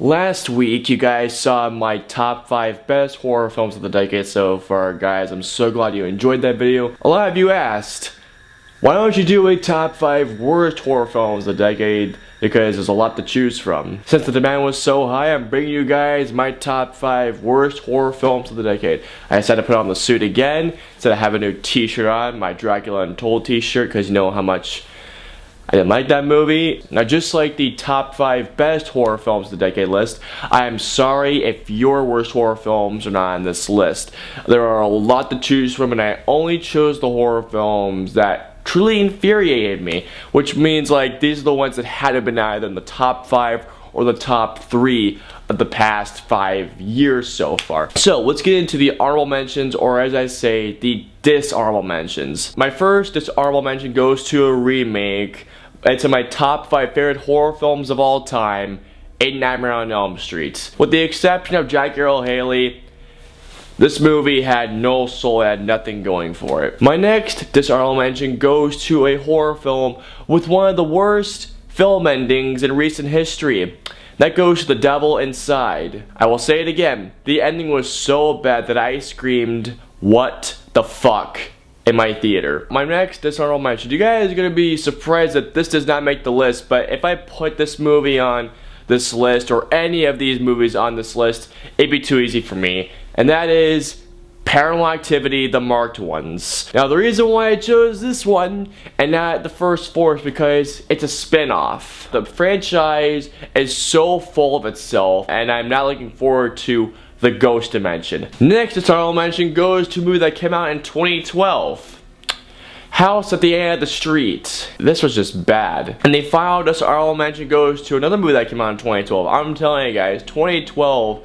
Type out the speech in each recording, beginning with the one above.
Last week, you guys saw my top 5 best horror films of the decade so far, guys. I'm so glad you enjoyed that video. A lot of you asked, why don't you do a top 5 worst horror films of the decade? Because there's a lot to choose from. Since the demand was so high, I'm bringing you guys my top 5 worst horror films of the decade. I decided to put on the suit again, instead of having a new t-shirt on, my Dracula Untold t-shirt, because you know how much I didn't like that movie. Now, just like the top 5 best horror films of the decade list, I am sorry if your worst horror films are not on this list. There are a lot to choose from, and I only chose the horror films that truly infuriated me, which means like these are the ones that had to have been either in the top 5 or the top 3 of the past 5 years so far. So let's get into the honorable mentions, or as I say, the dishonorable mentions. My first dishonorable mention goes to a remake. It's in my top 5 favorite horror films of all time, A Nightmare on Elm Street. With the exception of Jackie Earle Haley, this movie had no soul, it had nothing going for it. My next dishonorable mention goes to a horror film with one of the worst film endings in recent history. That goes to The Devil Inside. I will say it again, the ending was so bad that I screamed, "What the fuck?" in my theater. My next dishonorable mention, you guys are gonna be surprised that this does not make the list, but if I put this movie on this list, or any of these movies on this list, it'd be too easy for me. And that is Paranormal Activity, the marked ones. Now the reason why I chose this one and not the first 4 is because it's a spin-off. The franchise is so full of itself, and I'm not looking forward to the Ghost Dimension. Next dishonorable mention goes to a movie that came out in 2012. House at the End of the Street. This was just bad. And the final dishonorable mention goes to another movie that came out in 2012. I'm telling you guys, 2012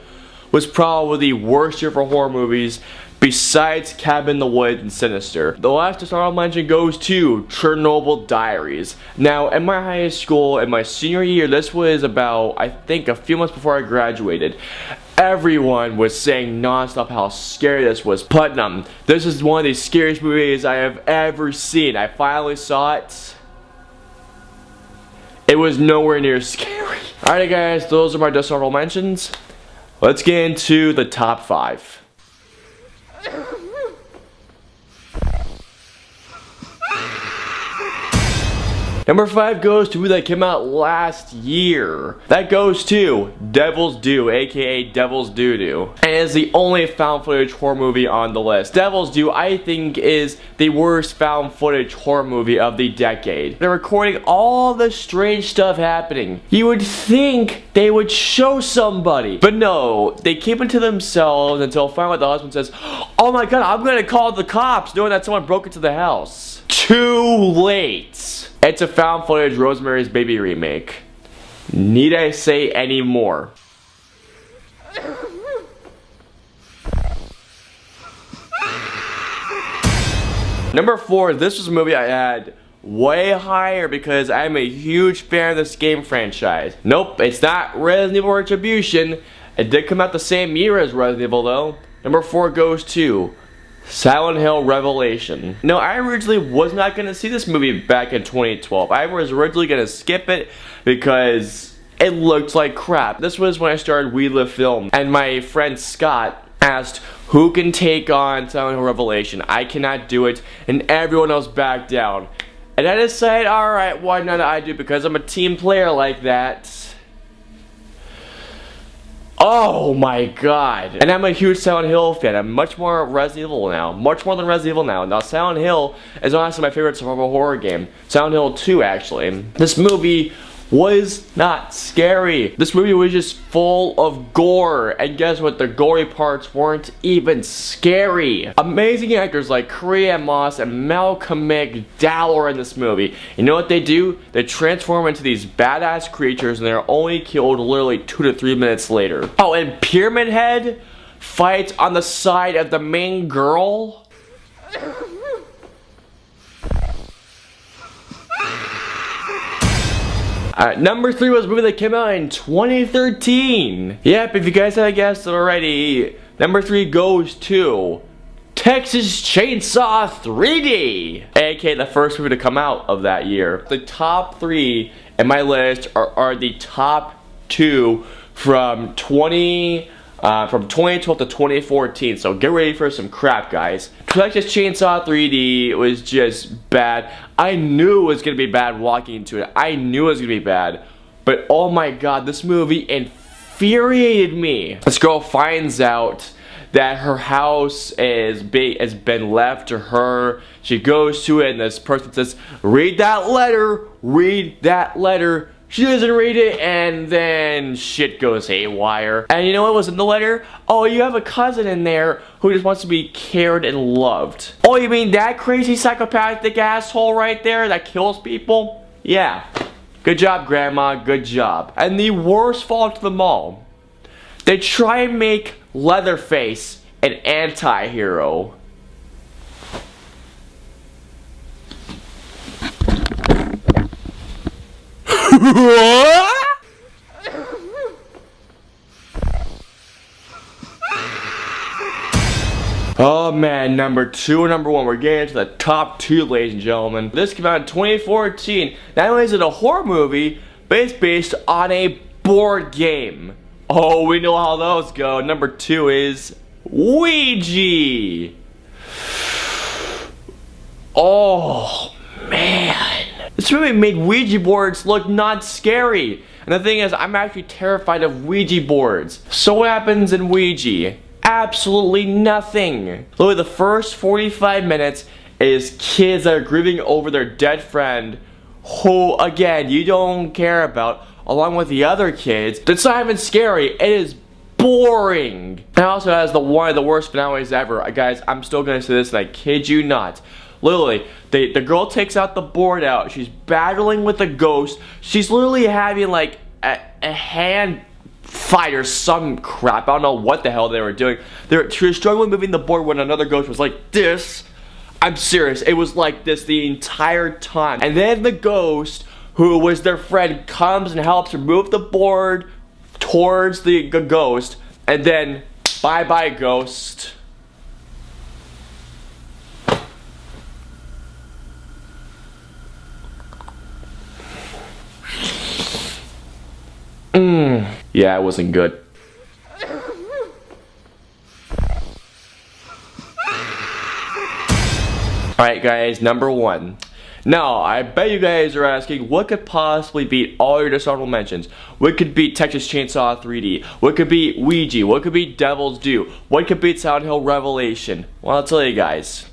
was probably the worst year for horror movies besides Cabin in the Woods and Sinister. The last dishonorable mention goes to Chernobyl Diaries. Now, in my high school, in my senior year, this was about, I think, a few months before I graduated. Everyone was saying nonstop how scary this was. Putnam, this is one of the scariest movies I have ever seen. I finally saw it. It was nowhere near scary. Alright guys, those are my dishonorable mentions. Let's get into the top 5. Number 5 goes to a movie that came out last year. That goes to Devil's Due, aka Devil's Doo-Doo. And it is the only found footage horror movie on the list. Devil's Due, I think, is the worst found footage horror movie of the decade. They're recording all the strange stuff happening. You would think they would show somebody. But no, they keep it to themselves until finally the husband says, "Oh my god, I'm gonna call the cops," knowing that someone broke into the house. Too late. It's a found footage Rosemary's Baby remake. Need I say any more? Number 4, this was a movie I had way higher because I'm a huge fan of this game franchise. Nope, it's not Resident Evil Retribution. It did come out the same year as Resident Evil though. Number 4 goes to Silent Hill Revelation. No, I originally was not going to see this movie back in 2012. I was originally going to skip it because it looked like crap. This was when I started We Live Film, and my friend Scott asked who can take on Silent Hill Revelation. I cannot do it, and everyone else backed down. And I decided, alright, why not I do, because I'm a team player like that. Oh my god. And I'm a huge Silent Hill fan. I'm much more Resident Evil now. Much more than Resident Evil now. Now Silent Hill is honestly my favorite survival horror game. Silent Hill 2 actually. This movie was not scary. This movie was just full of gore. And guess what? The gory parts weren't even scary. Amazing actors like Carrie-Anne Moss and Malcolm McDowell are in this movie. You know what they do? They transform into these badass creatures and they're only killed literally 2 to 3 minutes later. Oh, and Pyramid Head fights on the side of the main girl. Number 3 was a movie that came out in 2013. Yep, if you guys haven't guessed it already, number 3 goes to Texas Chainsaw 3D, aka the first movie to come out of that year. The top 3 in my list are the top 2 from 2012 to 2014. So get ready for some crap, guys. Texas Chainsaw 3D was just bad. I knew it was gonna be bad walking into it. I knew it was gonna be bad. But oh my god, this movie infuriated me. This girl finds out that her house has been left to her. She goes to it and this person says, read that letter, read that letter. She doesn't read it and then shit goes haywire. And you know what was in the letter? Oh, you have a cousin in there who just wants to be cared and loved. Oh, you mean that crazy psychopathic asshole right there that kills people? Yeah. Good job, Grandma, good job. And the worst fault of them all, they try and make Leatherface an anti-hero. Oh man, number 2 and number 1. We're getting into the top 2, ladies and gentlemen. This came out in 2014. Not only is it a horror movie, but it's based on a board game. Oh, we know how those go. Number 2 is Ouija. Oh man, this movie made Ouija boards look not scary. And the thing is, I'm actually terrified of Ouija boards. So what happens in Ouija? Absolutely nothing. Literally the first 45 minutes is kids that are grieving over their dead friend who, again, you don't care about, along with the other kids. It's not even scary. It is boring. It also has one of the worst finales ever. Guys, I'm still gonna say this and I kid you not. Literally, the girl takes out the board out. She's battling with a ghost. She's literally having like a hand fight or some crap. I don't know what the hell they were doing. She was struggling moving the board when another ghost was like this. I'm serious. It was like this the entire time. And then the ghost, who was their friend, comes and helps her move the board towards the ghost. And then, bye-bye, ghost. Yeah, it wasn't good. Alright guys, number 1. Now, I bet you guys are asking, what could possibly beat all your dishonorable mentions? What could beat Texas Chainsaw 3D? What could beat Ouija? What could beat Devil's Due? What could beat Silent Hill Revelation? Well, I'll tell you guys.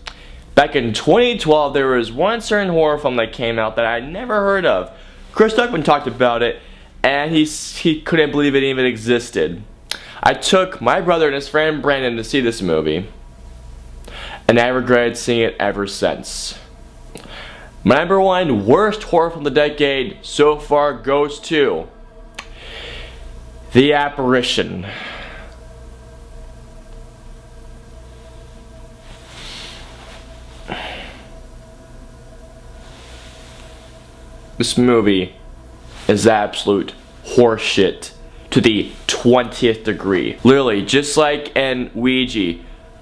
Back in 2012, there was one certain horror film that came out that I never heard of. Chris Duckman talked about it, and he couldn't believe it even existed. I took my brother and his friend Brandon to see this movie, and I regretted seeing it ever since. My number 1 worst horror from the decade so far goes to The Apparition. This movie is absolute horseshit to the 20th degree. Literally, just like in Ouija,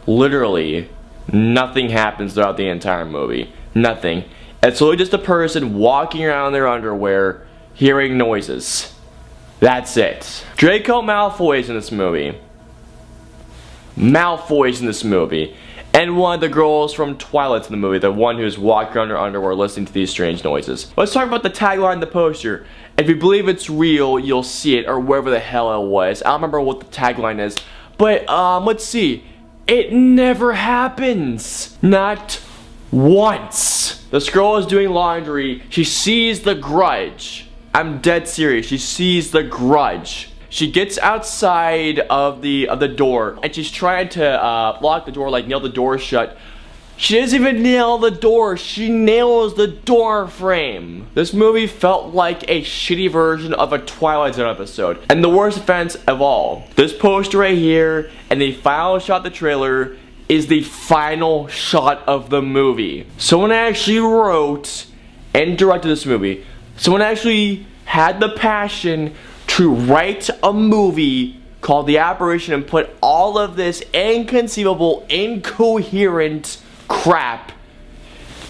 literally nothing happens throughout the entire movie. Nothing. It's literally just a person walking around in their underwear, hearing noises. That's it. Draco Malfoy's in this movie. Malfoy's in this movie. And one of the girls from Twilight's in the movie, the one who's walking around her underwear listening to these strange noises. Let's talk about the tagline in the poster. If you believe it's real, you'll see it, or wherever the hell it was. I don't remember what the tagline is. But, let's see. It never happens. Not once. This girl is doing laundry. She sees the Grudge. I'm dead serious. She sees the Grudge. She gets outside of the door, and she's trying to lock the door, like nail the door shut. She doesn't even nail the door. She nails the door frame. This movie felt like a shitty version of a Twilight Zone episode. And the worst offense of all, this poster right here and the final shot of the trailer is the final shot of the movie. Someone actually wrote and directed this movie. Someone actually had the passion to write a movie called The Apparition and put all of this inconceivable, incoherent crap,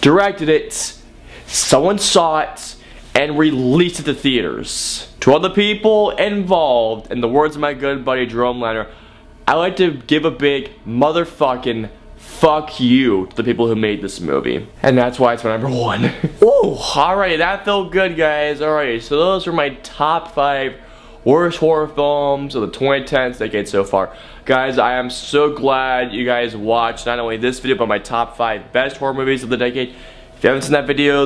directed it, someone saw it, and released it to theaters. To all the people involved, in the words of my good buddy Jerome Lanner, I'd like to give a big motherfucking fuck you to the people who made this movie. And that's why it's my number 1. Ooh, alright, that felt good, guys. Alright, so those are my top 5 worst horror films of the 2010s decade so far. Guys, I am so glad you guys watched not only this video, but my top 5 best horror movies of the decade. If you haven't seen that video,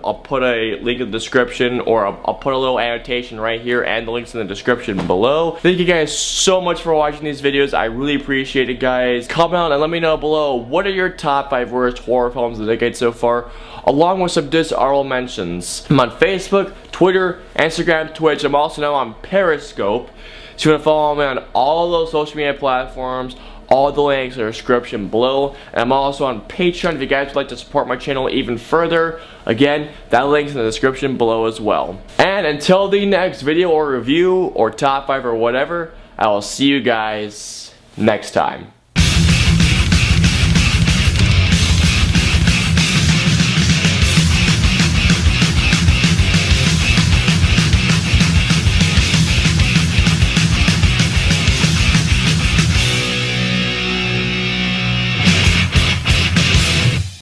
I'll put a link in the description, or I'll put a little annotation right here and the links in the description below. Thank you guys so much for watching these videos. I really appreciate it, guys. Comment and let me know below, what are your top 5 worst horror films of the decade so far, along with some dishonorable mentions. I'm on Facebook, Twitter, Instagram, Twitch. I'm also now on Periscope. So you want to follow me on all those social media platforms. All the links in the description below. And I'm also on Patreon if you guys would like to support my channel even further. Again, that link's in the description below as well. And until the next video or review or top 5 or whatever, I will see you guys next time.